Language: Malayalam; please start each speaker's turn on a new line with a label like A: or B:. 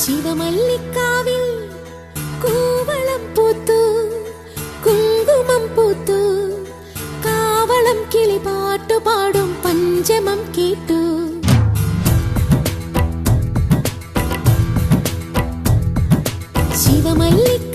A: ശിവമല്ലിക്കാവിൽ കൂവളം പൂത്തു, കുങ്കുമം പൂത്തു, കാവളം കിളി പാട്ടുപാടും പഞ്ചമം കേട്ടു. ശിവമല്ലിക്ക